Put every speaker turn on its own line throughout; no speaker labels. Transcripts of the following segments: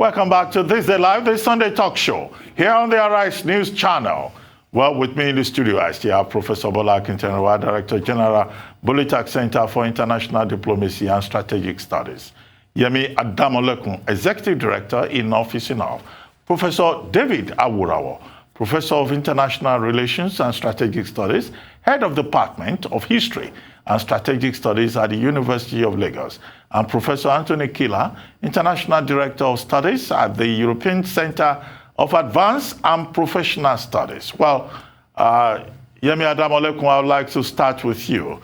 Welcome back to Thisday Live, the Sunday talk show, here on the Arise News channel. Well, with me in the studio, I still have Professor Bola Akintoye, Director General, Bulitac Center for International Diplomacy and Strategic Studies. Yemi Adamolekun, Executive Director in Office Enough. Professor David Awurawo, Professor of International Relations and Strategic Studies, Head of Department of History and Strategic Studies at the University of Lagos, and Professor Anthony Kila, International Director of Studies at the European Center of Advanced and Professional Studies. Well, Yemi Adamolekun, I would like to start with you.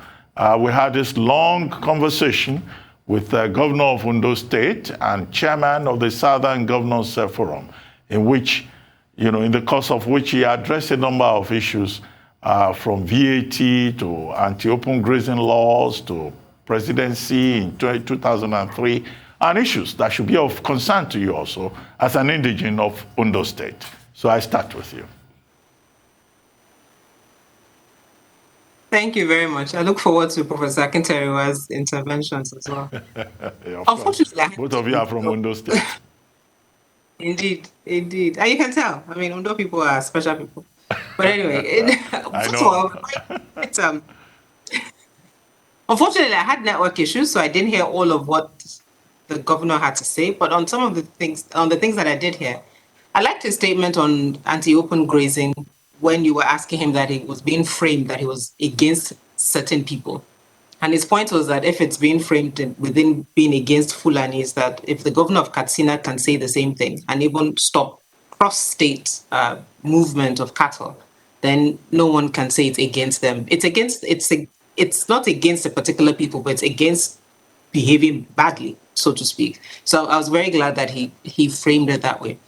We had this long conversation with the Governor of Ondo State and Chairman of the Southern Governors Forum, in which, in the course of which he addressed a number of issues from VAT to anti-open grazing laws to presidency in 2003, and issues that should be of concern to you also as an indigene of Ondo State. So I start with you.
Thank you very much. I look forward to Professor Akintoye's interventions as well.
Unfortunately, both of you are from Ondo State.
Indeed. And you can tell. I mean, Ondo people are special people. But anyway, unfortunately, I had network issues, so I didn't hear all of what the governor had to say. But on some of the things that I did hear, I liked his statement on anti-open grazing when you were asking him that it was being framed that he was against certain people. And his point was that if it's being framed within being against Fulanis, that if the governor of Katsina can say the same thing and even stop cross-state movement of cattle, then no one can say it's against them. It's not against a particular people, but it's against behaving badly, so to speak. So I was very glad that he framed it that way.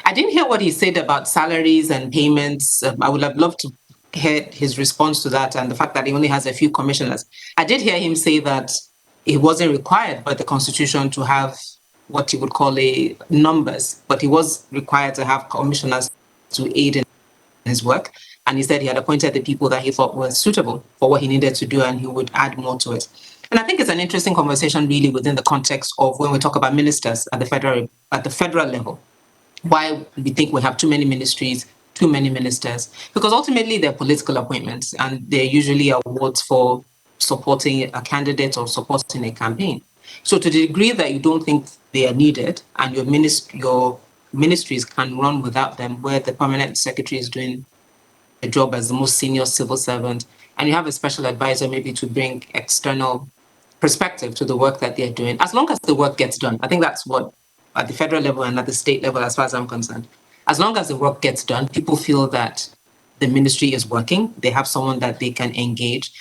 I didn't hear what he said about salaries and payments. I would have loved to hear his response to that and the fact that he only has a few commissioners. I did hear him say that it wasn't required by the Constitution to have what he would call numbers, but he was required to have commissioners to aid in his work. And he said he had appointed the people that he thought were suitable for what he needed to do, and he would add more to it. And I think it's an interesting conversation, really, within the context of when we talk about ministers at the federal level. Why we think we have too many ministries, too many ministers, because ultimately they're political appointments, and they're usually awards for supporting a candidate or supporting a campaign. So to the degree that you don't think they are needed, and your ministries can run without them, where the permanent secretary is doing a job as the most senior civil servant, and you have a special advisor maybe to bring external perspective to the work that they're doing, as long as the work gets done. I think that's what, at the federal level and at the state level, as far as I'm concerned, as long as the work gets done, people feel that the ministry is working, they have someone that they can engage.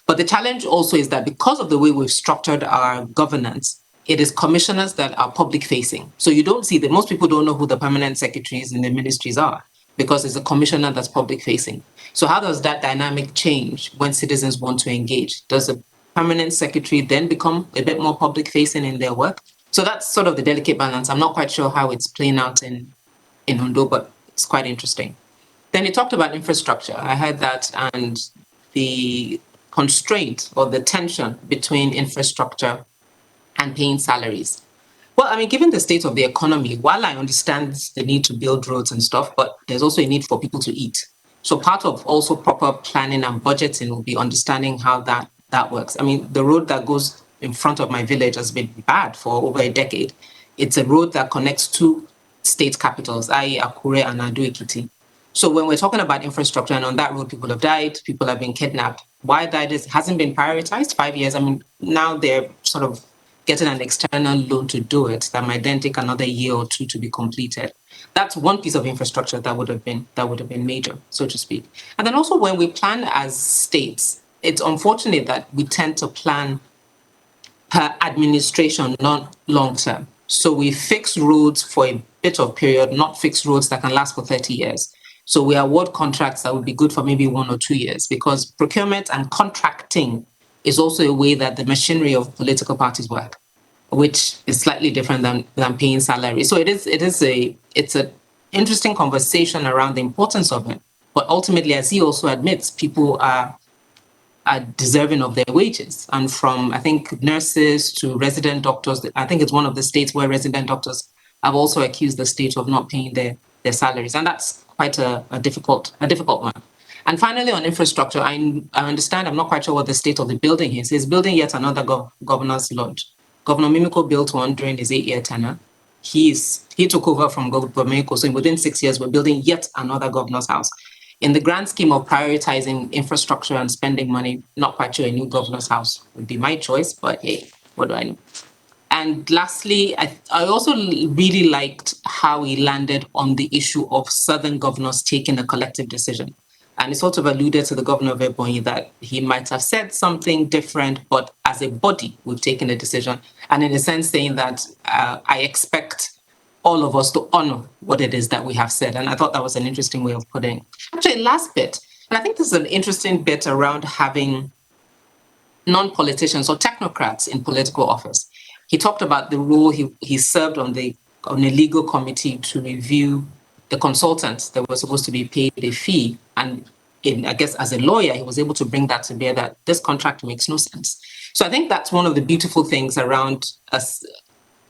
But the challenge also is that because of the way we've structured our governance, it is commissioners that are public facing. So you don't see that most people don't know who the permanent secretaries in the ministries are, because it's a commissioner that's public facing. So how does that dynamic change when citizens want to engage? Does the permanent secretary then become a bit more public facing in their work? So that's sort of the delicate balance. I'm not quite sure how it's playing out in Ondo, but it's quite interesting. Then he talked about infrastructure. I heard that, and the constraint or the tension between infrastructure and paying salaries. Well, I mean, given the state of the economy, while I understand the need to build roads and stuff, but there's also a need for people to eat. So part of also proper planning and budgeting will be understanding how that works. I mean, the road that goes in front of my village has been bad for over a decade. It's a road that connects two state capitals, i.e. Akure and Ado-Ekiti. So when we're talking about infrastructure, and on that road, people have died, people have been kidnapped. Why that hasn't been prioritized? 5 years. I mean, now they're sort of getting an external loan to do it that might then take another year or two to be completed. That's one piece of infrastructure that would have been major, so to speak. And then also when we plan as states, it's unfortunate that we tend to plan per administration, not long term. So we fix roads for a bit of period, not fix roads that can last for 30 years. So we award contracts that would be good for maybe 1 or 2 years, because procurement and contracting is also a way that the machinery of political parties work, which is slightly different than paying salary. So it's an interesting conversation around the importance of it. But ultimately, as he also admits, people are deserving of their wages. And from, I think, nurses to resident doctors, I think it's one of the states where resident doctors have also accused the state of not paying their salaries, and that's quite a difficult one. And finally, on infrastructure, I understand, I'm not quite sure what the state of the building is. He's building yet another governor's lodge. Governor Mimiko built one during his 8-year tenure. He took over from Governor Mimiko, so within 6 years, we're building yet another governor's house. In the grand scheme of prioritizing infrastructure and spending money, not quite sure a new governor's house would be my choice, but hey, what do I know? And lastly, I also really liked how he landed on the issue of Southern governors taking a collective decision. And he sort of alluded to the governor of Ebonyi that he might have said something different, but as a body, we've taken a decision. And in a sense, saying that I expect all of us to honor what it is that we have said. And I thought that was an interesting way of putting it. Actually, last bit, and I think this is an interesting bit around having non-politicians or technocrats in political office. He talked about the role he served on a legal committee to review the consultants that were supposed to be paid a fee. And I guess as a lawyer, he was able to bring that to bear that this contract makes no sense. So I think that's one of the beautiful things around us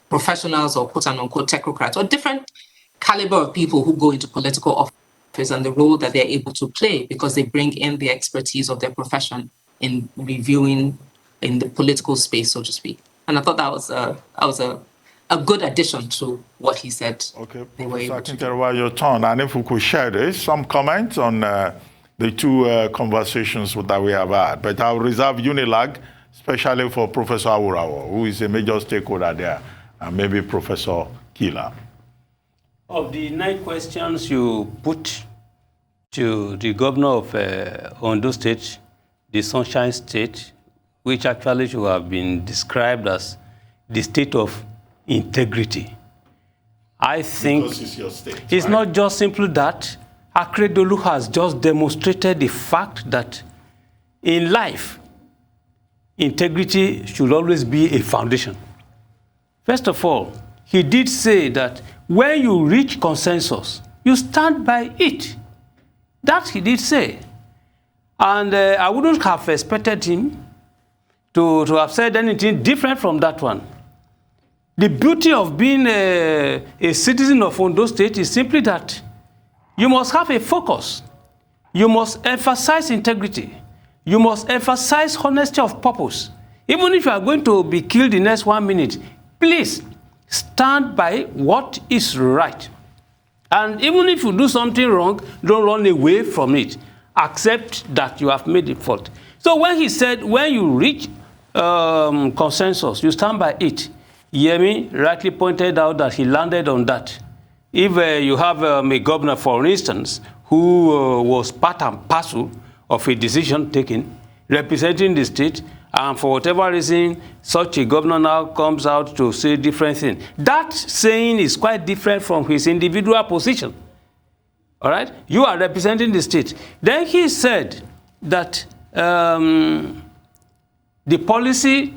professionals or quote unquote technocrats or different caliber of people who go into political office and the role that they're able to play because they bring in the expertise of their profession in reviewing in the political space, so to speak. And I thought that was a good addition to what he said.
Okay, Professor Akinterewa, your turn. And if we could share this, some comments on the two conversations that we have had. But I'll reserve UNILAG, especially for Professor Awurawo, who is a major stakeholder there, and maybe Professor Kila.
Of the 9 questions you put to the governor of Ondo State, the Sunshine State, which actually should have been described as the state of integrity. I think
because it's your state,
it's
right?
not just simply that. Akredolu has just demonstrated the fact that in life, integrity should always be a foundation. First of all, he did say that when you reach consensus, you stand by it. That he did say. And I wouldn't have expected him to have said anything different from that one. The beauty of being a citizen of Ondo State is simply that you must have a focus. You must emphasize integrity. You must emphasize honesty of purpose. Even if you are going to be killed in the next 1 minute, please stand by what is right. And even if you do something wrong, don't run away from it. Accept that you have made a fault. So when he said, when you reach consensus, you stand by it, Yemi rightly pointed out that he landed on that. If you have a governor, for instance, who was part and parcel of a decision taken, representing the state, and for whatever reason, such a governor now comes out to say different things. That saying is quite different from his individual position. All right? You are representing the state. Then he said that the policy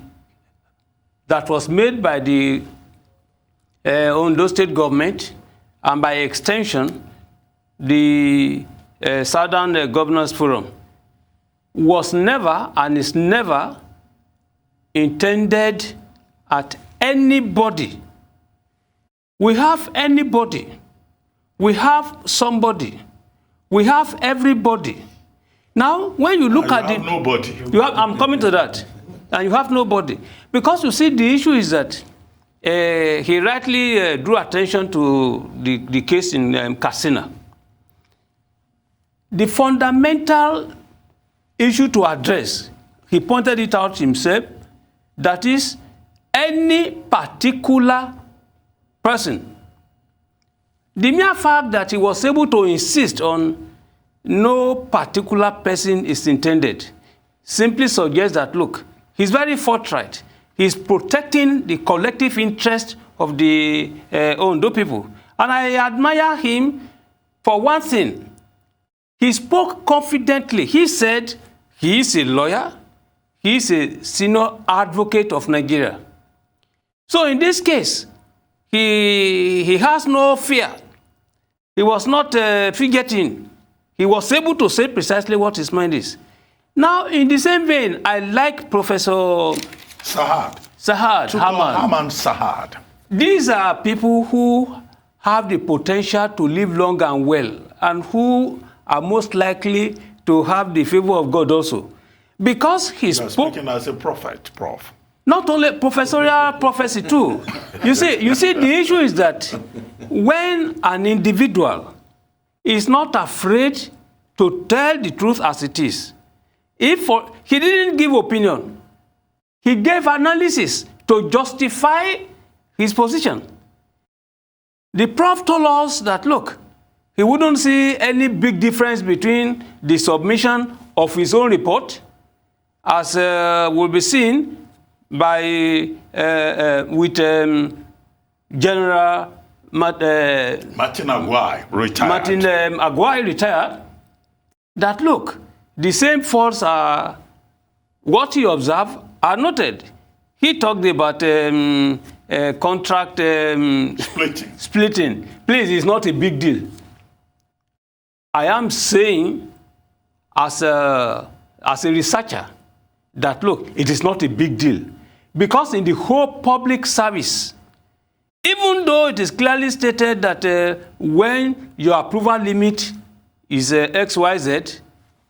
that was made by the Ondo State government and by extension, the Southern Governors Forum was never and is never intended at anybody. We have anybody. We have somebody. We have everybody. Now, when you look at it,
nobody.
I'm coming to that. And you have nobody. Because you see, the issue is that he rightly drew attention to the case in Katsina. The fundamental issue to address, he pointed it out himself, that is, any particular person. The mere fact that he was able to insist on no particular person is intended simply suggests that, look, he's very forthright. He's protecting the collective interest of the Ondo people. And I admire him for one thing. He spoke confidently. He said he is a lawyer. He is a senior advocate of Nigeria. So in this case, he has no fear. He was not forgetting. He was able to say precisely what his mind is. Now, in the same vein, I like Professor
Sahad.
Haman.
Haman Sahad.
these are people who have the potential to live long and well, and who are most likely to have the favor of God also. Because he spoke...
Speaking as a prophet, Prof.
Not only professorial prophecy too. You see, the issue is that when an individual is not afraid to tell the truth as it is, he didn't give opinion, he gave analysis to justify his position. The prof told us that, look, he wouldn't see any big difference between the submission of his own report, as will be seen by with General
Martin Aguirre retired.
Martin Aguirre retired. That, look, the same faults are what he observed are noted. He talked about contract splitting. Please, it's not a big deal. I am saying, as a researcher, that, look, it is not a big deal. Because in the whole public service, even though it is clearly stated that when your approval limit is XYZ,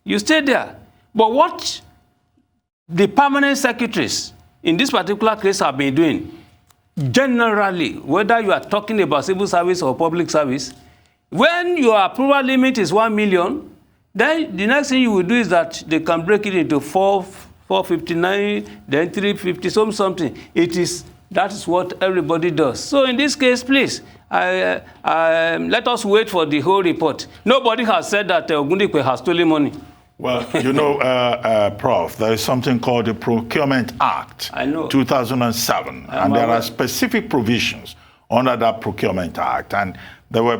you stay there. But what the permanent secretaries in this particular case have been doing, generally, whether you are talking about civil service or public service, when your approval limit is 1 million, then the next thing you will do is that they can break it into 459, then 350, something. That is what everybody does. So in this case, please, let us wait for the whole report. Nobody has said that Ogundipe has stolen money.
Well, you know, Prof, there is something called the Procurement Act,
I know.
2007, and there are specific provisions under that Procurement Act, and there were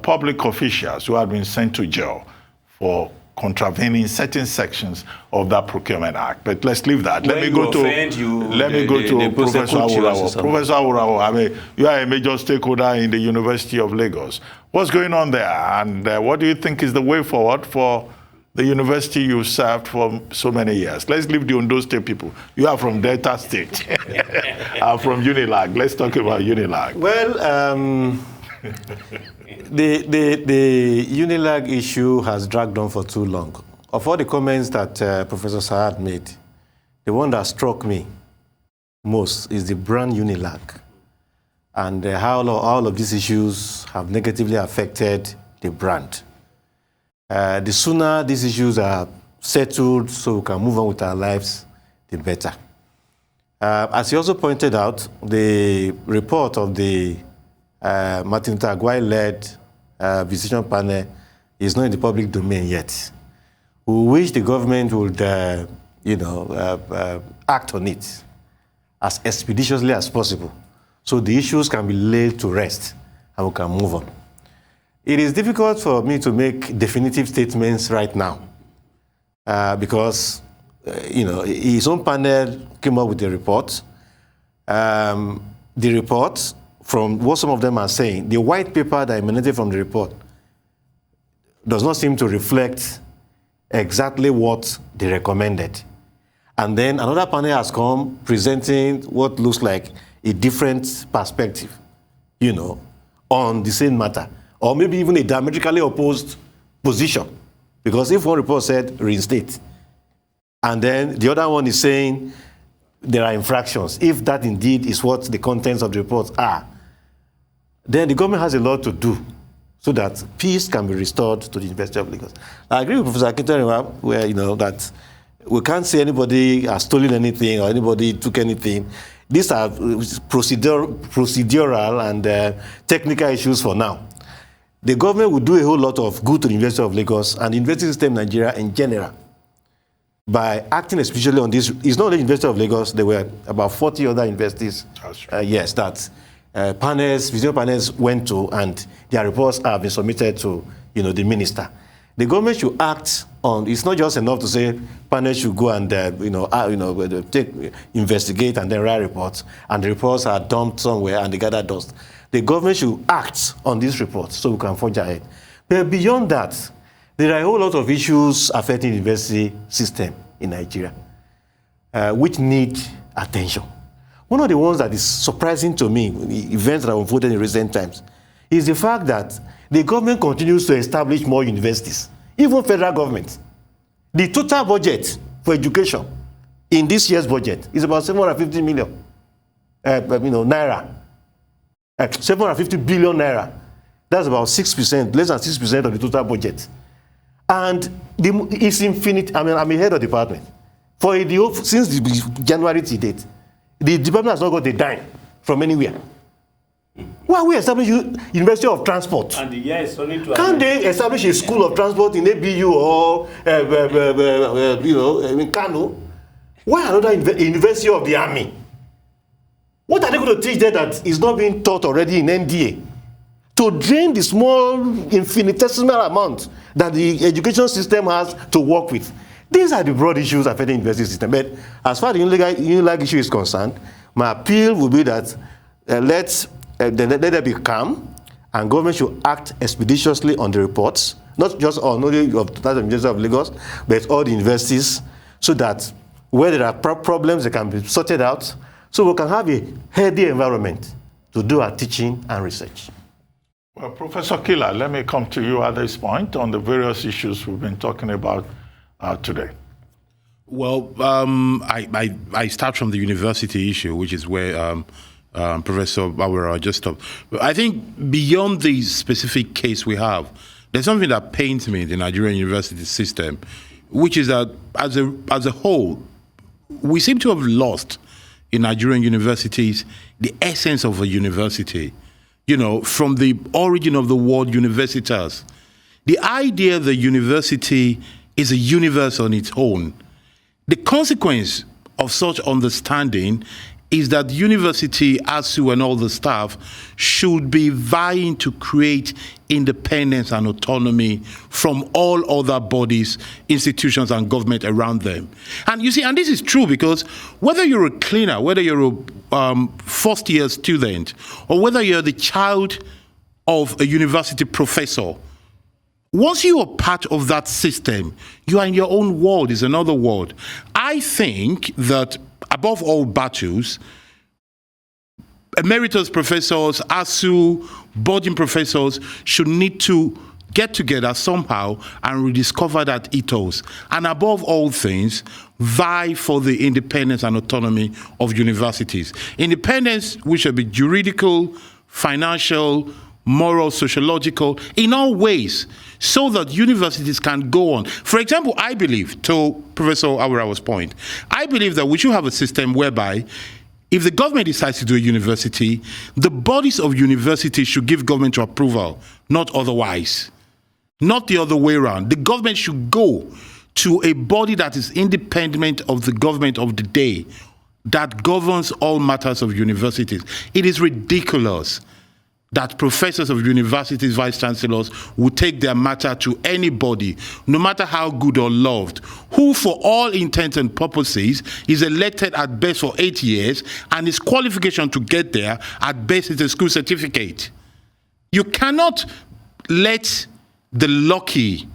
public officials who had been sent to jail for contravening certain sections of that Procurement Act. But let's leave that. Let me go to Professor Awurawo. Professor Awurawo, I mean, you are a major stakeholder in the University of Lagos. What's going on there? And what do you think is the way forward for the university you served for so many years? Let's leave the Ondo State people. You are from Delta State. I'm from UNILAG. Let's talk about UNILAG.
Well, the UNILAG issue has dragged on for too long. Of all the comments that Professor Saad made, the one that struck me most is the brand UNILAG, and how all of these issues have negatively affected the brand. The sooner these issues are settled so we can move on with our lives, the better. As he also pointed out, the report of the Martin Aguirre-led Visitation panel is not in the public domain yet. We wish the government would, act on it as expeditiously as possible, so the issues can be laid to rest and we can move on. It is difficult for me to make definitive statements right now because, his own panel came up with a report. The report, from what some of them are saying, the white paper that emanated from the report does not seem to reflect exactly what they recommended. And then another panel has come presenting what looks like a different perspective, on the same matter, or maybe even a diametrically opposed position. Because if one report said reinstate, and then the other one is saying there are infractions, if that indeed is what the contents of the reports are, then the government has a lot to do so that peace can be restored to the University of Lagos. I agree with Professor Akintola, where, that we can't say anybody has stolen anything or anybody took anything. These are procedural and technical issues for now. The government will do a whole lot of good to the University of Lagos and the university system in Nigeria in general by acting especially on this. It's not only the University of Lagos, there were about 40 other universities, that visiting panels went to, and their reports have been submitted to, the minister. The government should act on. It's not just enough to say panels should go and investigate and then write reports, and the reports are dumped somewhere and they gather dust. The government should act on these reports so we can forge ahead. But beyond that, there are a whole lot of issues affecting the university system in Nigeria, which need attention. One of the ones that is surprising to me, the events that have unfolded in recent times, is the fact that the government continues to establish more universities, even federal government. The total budget for education in this year's budget is about 750 million naira. 750 billion naira. That's about 6%, less than 6% of the total budget. And it's infinite. I mean, I'm a head of department. Since the January to date, the department has not got a dime from anywhere. Why we establish University of Transport? And the year is only to Can't they establish a school of transport in ABU or in Kano? Why another University of the Army? What are they going to teach there that is not being taught already in NDA? To drain the small infinitesimal amount that the education system has to work with. These are the broad issues affecting the university system. But as far as the UNILAG issue is concerned, my appeal will be that let there be calm, and government should act expeditiously on the reports, not just on only of the University of Lagos, but all the universities, so that where there are problems, they can be sorted out, so we can have a healthy environment to do our teaching and research.
Well, Professor Kila, let me come to you at this point on the various issues we've been talking about today.
Well, I start from the university issue, which is where Professor Bauer just stopped. But I think beyond the specific case we have, there's something that pains me in the Nigerian university system, which is that as a whole, we seem to have lost in Nigerian universities the essence of a university. You know, from the origin of the word universitas, the idea that university is a universe on its own. The consequence of such understanding is that university, ASU, and all the staff should be vying to create independence and autonomy from all other bodies, institutions, and government around them. And you see, and this is true because whether you're a cleaner, whether you're a first-year student, or whether you're the child of a university professor, once you are part of that system, you are in your own world, is another world. I think that above all battles, emeritus professors, ASU, boarding professors should need to get together somehow and rediscover that ethos. And above all things, vie for the independence and autonomy of universities. Independence which should be juridical, financial, moral, sociological, in all ways, so that universities can go on. For example, I believe, to Professor Awurawa's point, I believe that we should have a system whereby if the government decides to do a university, the bodies of universities should give government approval, not otherwise. Not the other way around. The government should go to a body that is independent of the government of the day, that governs all matters of universities. It is ridiculous that professors of universities, vice chancellors, will take their matter to anybody, no matter how good or loved, who for all intents and purposes is elected at best for 8 years, and his qualification to get there at best is a school certificate. You cannot let the lucky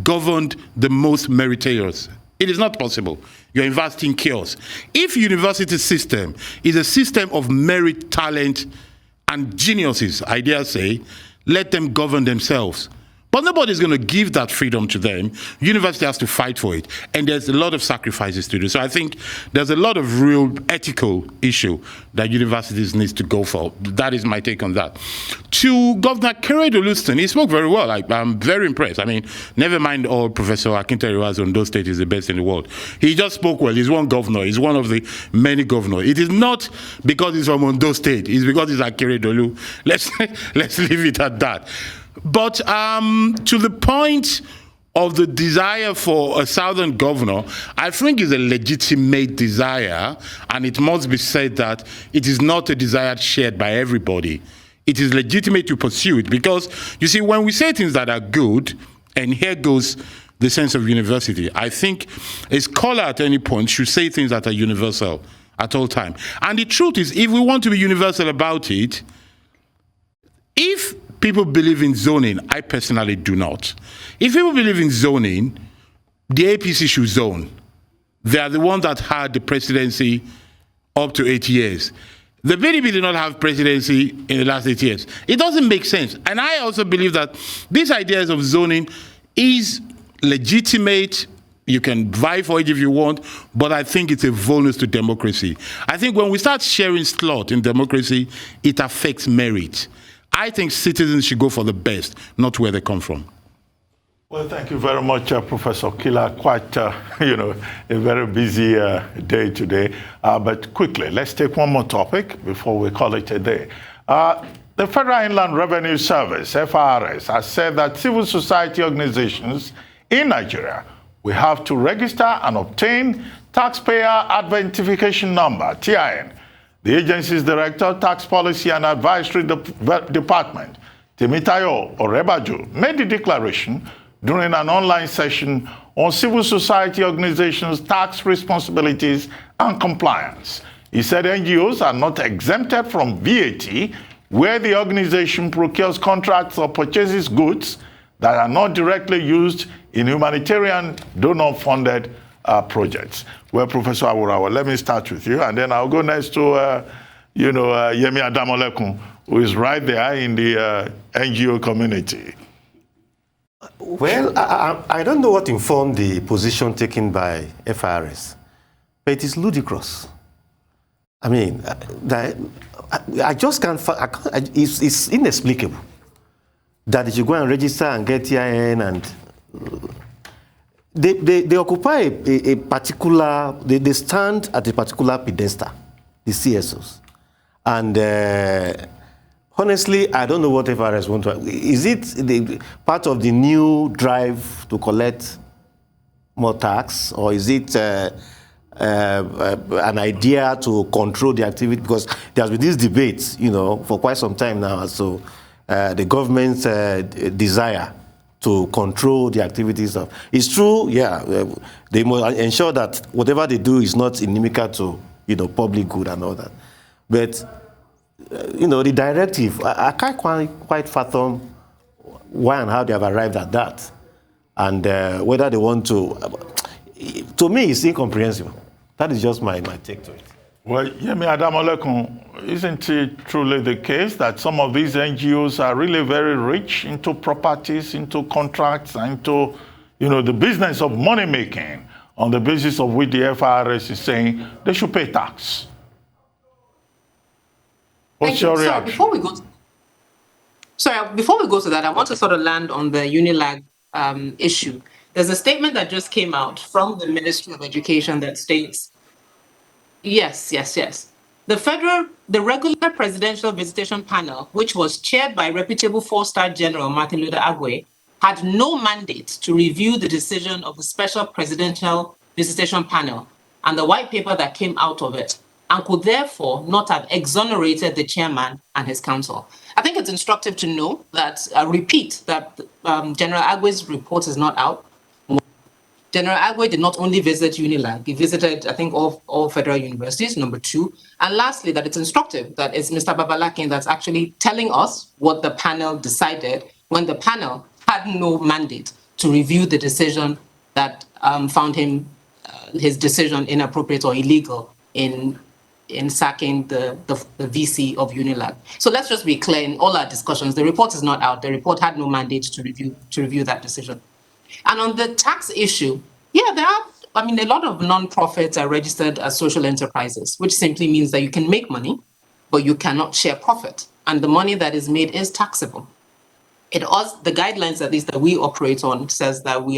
govern the most meritorious. It is not possible. You're investing in chaos. If university system is a system of merit, talent, and geniuses, I dare say, let them govern themselves. But nobody's going to give that freedom to them. University has to fight for it. And there's a lot of sacrifices to do. So I think there's a lot of real ethical issue that universities need to go for. That is my take on that. To Governor Keredolusten, he spoke very well. I'm very impressed. I mean, never mind all Professor Akinteriwa's Ondo State is the best in the world. He just spoke well. He's one governor. He's one of the many governors. It is not because he's from Ondo State. It's because he's Akeredolu. Let's leave it at that. But to the point of the desire for a southern governor, I think is a legitimate desire, and it must be said that it is not a desire shared by everybody. It is legitimate to pursue it because, you see, when we say things that are good, and here goes the sense of university, I think a scholar at any point should say things that are universal at all time. And the truth is, if we want to be universal about it, if people believe in zoning, I personally do not. If people believe in zoning, the APC should zone. They are the ones that had the presidency up to 8 years. The PDP did not have presidency in the last 8 years. It doesn't make sense. And I also believe that these ideas of zoning is legitimate. You can vie for it if you want, but I think it's a vulnerable to democracy. I think when we start sharing slot in democracy, it affects merit. I think citizens should go for the best, not where they come from.
Well, thank you very much, Professor Killer. Quite, a very busy day today. But quickly, let's take one more topic before we call it a day. The Federal Inland Revenue Service, FIRS, has said that civil society organizations in Nigeria will have to register and obtain Taxpayer Identification Number, TIN. The agency's Director, Tax Policy and Advisory Department, Temitayo Orebaju, made the declaration during an online session on civil society organizations' tax responsibilities and compliance. He said NGOs are not exempted from VAT where the organization procures contracts or purchases goods that are not directly used in humanitarian donor-funded projects. Well, Professor Awurawa, let me start with you, and then I'll go next to, Yemi Adamolekun, who is right there in the NGO community.
Well, I don't know what informed the position taken by FIRS, but it is ludicrous. I mean, I just can't, it's inexplicable that you go and register and get TIN, and they occupy a particular, they stand at a particular pedestal, the CSOs. And honestly, I don't know what FIRS want to. Is it part of the new drive to collect more tax, or is it an idea to control the activity? Because there has been this debate, for quite some time now, as to the government's desire to control the activities of. It's true, yeah. They must ensure that whatever they do is not inimical to, public good and all that. But the directive, I can't quite fathom why and how they have arrived at that, and whether they want to me, it's incomprehensible. That is just my take to it.
Well, Yemi Adamolekun, isn't it truly the case that some of these NGOs are really very rich into properties, into contracts, into, the business of money making, on the basis of which the FIRS is saying they should pay tax? What's your reaction?
Before we go to that, I want to sort of land on the UNILAG issue. There's a statement that just came out from the Ministry of Education that states, yes. The regular presidential visitation panel, which was chaired by reputable four-star General Martin Luther Agwe, had no mandate to review the decision of the special presidential visitation panel and the white paper that came out of it, and could therefore not have exonerated the chairman and his council. I think it's instructive to know that, General Agwe's report is not out. General Agwe did not only visit UNILAG, he visited, I think, all federal universities, number 2. And lastly, that it's instructive that it's Mr. Babalakin that's actually telling us what the panel decided when the panel had no mandate to review the decision that found his decision inappropriate or illegal in sacking the VC of UNILAG. So let's just be clear in all our discussions. The report is not out. The report had no mandate to review that decision. And on the tax issue, there are, a lot of non-profits are registered as social enterprises, which simply means that you can make money, but you cannot share profit. And the money that is made is taxable. The guidelines, at least that we operate on, says that we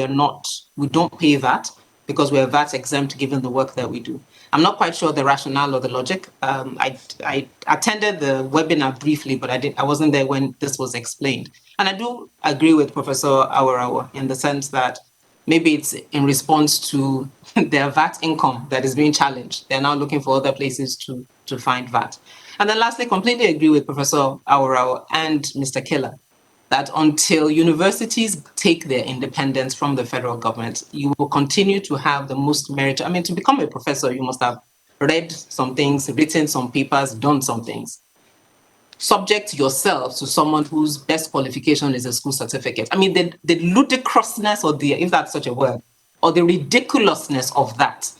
don't pay VAT because we're VAT exempt given the work that we do. I'm not quite sure the rationale or the logic. I attended the webinar briefly, but I wasn't there when this was explained. And I do agree with Professor Awurawa in the sense that maybe it's in response to their VAT income that is being challenged. They're now looking for other places to find VAT. And then lastly, completely agree with Professor Awurawa and Mr. Killer that until universities take their independence from the federal government, you will continue to have the most merit. To become a professor, you must have read some things, written some papers, done some things. Subject yourself to someone whose best qualification is a school certificate. The ludicrousness, or if that's such a word, or the ridiculousness of that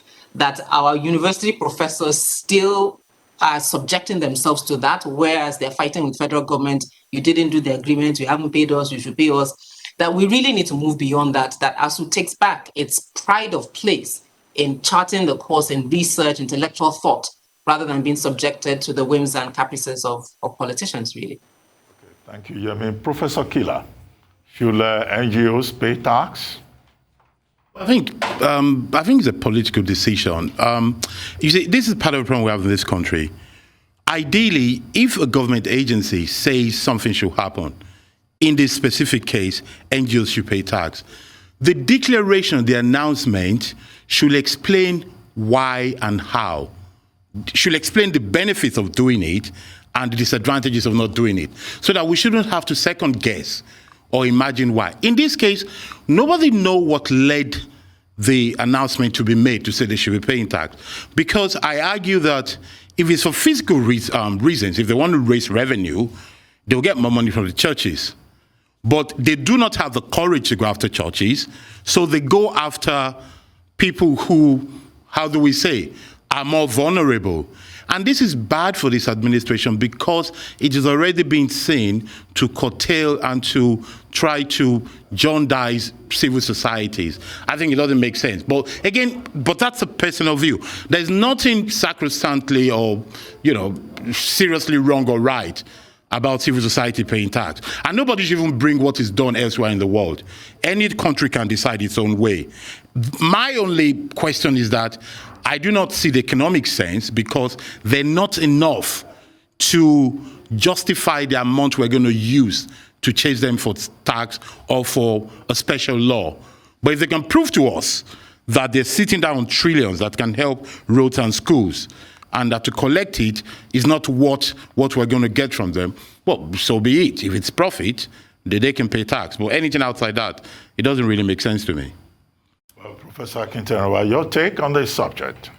our university professors still are subjecting themselves to that, whereas they're fighting with federal government. You didn't do the agreement, you haven't paid us, you should pay us. That we really need to move beyond that, that ASU takes back its pride of place in charting the course in research, intellectual thought, rather than being subjected to the whims and caprices of politicians, really.
Okay, thank you, Yemi. Professor Kila, should NGOs pay tax?
I think it's a political decision. You see, this is part of the problem we have in this country. Ideally, if a government agency says something should happen, in this specific case, NGOs should pay tax. The declaration, the announcement, should explain why and how. Should explain the benefits of doing it and the disadvantages of not doing it, so that we shouldn't have to second guess or imagine why. In this case, nobody knows what led the announcement to be made to say they should be paying tax. Because I argue that if it's for fiscal reasons, if they want to raise revenue, they'll get more money from the churches. But they do not have the courage to go after churches, so they go after people who, how do we say, are more vulnerable. And this is bad for this administration because it is already being seen to curtail and to try to jaundice civil societies. I think it doesn't make sense. But again, that's a personal view. There's nothing sacrosantly or, seriously wrong or right about civil society paying tax. And nobody should even bring what is done elsewhere in the world. Any country can decide its own way. My only question is that I do not see the economic sense because they're not enough to justify the amount we're going to use to chase them for tax or for a special law. But if they can prove to us that they're sitting down on trillions that can help roads and schools, and that to collect it is not what we're going to get from them, well, so be it. If it's profit, then they can pay tax. But anything outside that, it doesn't really make sense to me.
Well, Professor Akintenewa, your take on this subject?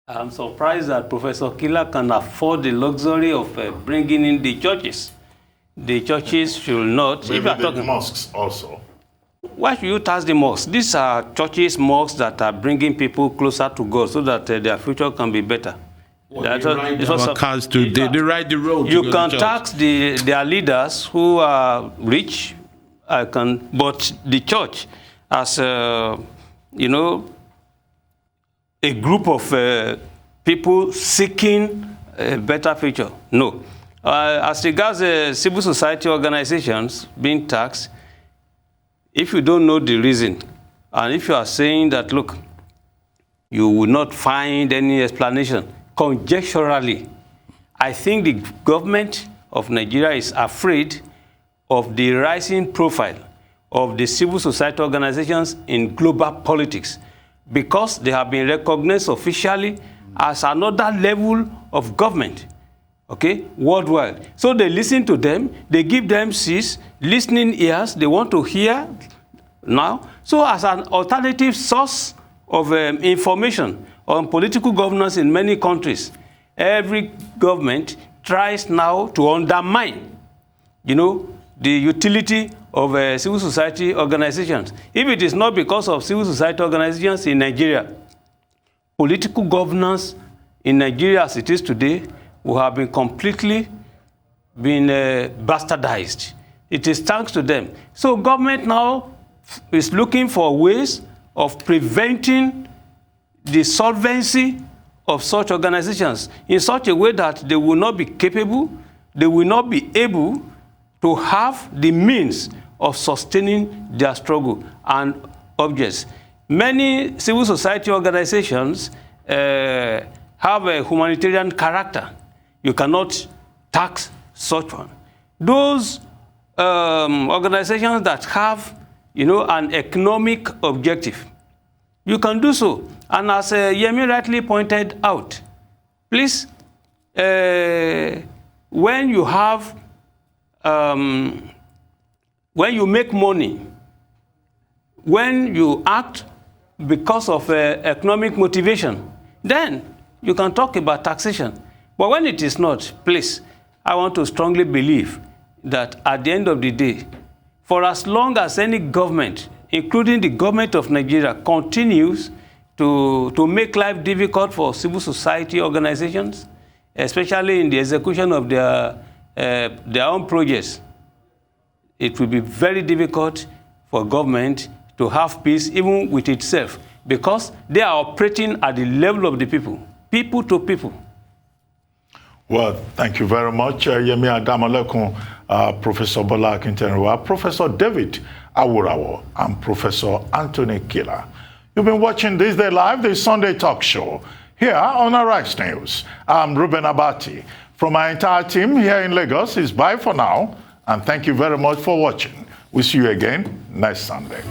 I'm surprised that Professor Kila can afford the luxury of bringing in the churches. The churches should not.
Maybe the mosques also.
Why should you tax the mosques? These are churches, mosques that are bringing people closer to God so that their future can be better.
Well, they ride the road.
You can tax their leaders who are rich, but the church as a group of people seeking a better future. No. As regards civil society organizations being taxed, if you don't know the reason, and if you are saying that, look, you will not find any explanation, conjecturally, I think the government of Nigeria is afraid of the rising profile of the civil society organizations in global politics because they have been recognized officially as another level of government, okay, worldwide. So they listen to them, they give them seats, listening ears, they want to hear now. So as an alternative source of information on political governance in many countries, every government tries now to undermine, the utility of civil society organizations. If it is not because of civil society organizations in Nigeria, political governance in Nigeria as it is today will have been completely bastardized. It is thanks to them. So government now is looking for ways of preventing the solvency of such organizations in such a way that they will not be capable, they will not be able to have the means of sustaining their struggle and objects. Many civil society organizations have a humanitarian character. You cannot tax such one. Those organizations that have, an economic objective, you can do so. And as Yemi rightly pointed out, please, when you have, when you make money, when you act because of economic motivation, then you can talk about taxation. But when it is not, please, I want to strongly believe that at the end of the day, for as long as any government, including the government of Nigeria, continues to make life difficult for civil society organizations, especially in the execution of their own projects, it will be very difficult for government to have peace even with itself, because they are operating at the level of the people, people to people.
Well, thank you very much, Yemi Adamalekun, Professor Bola Akintenwa, Professor David Awurawo, and Professor Anthony Killer. You've been watching Thisday Live, the Sunday talk show, here on Arise News. I'm Ruben Abati. From our entire team here in Lagos, it's bye for now, and thank you very much for watching. We'll see you again next Sunday.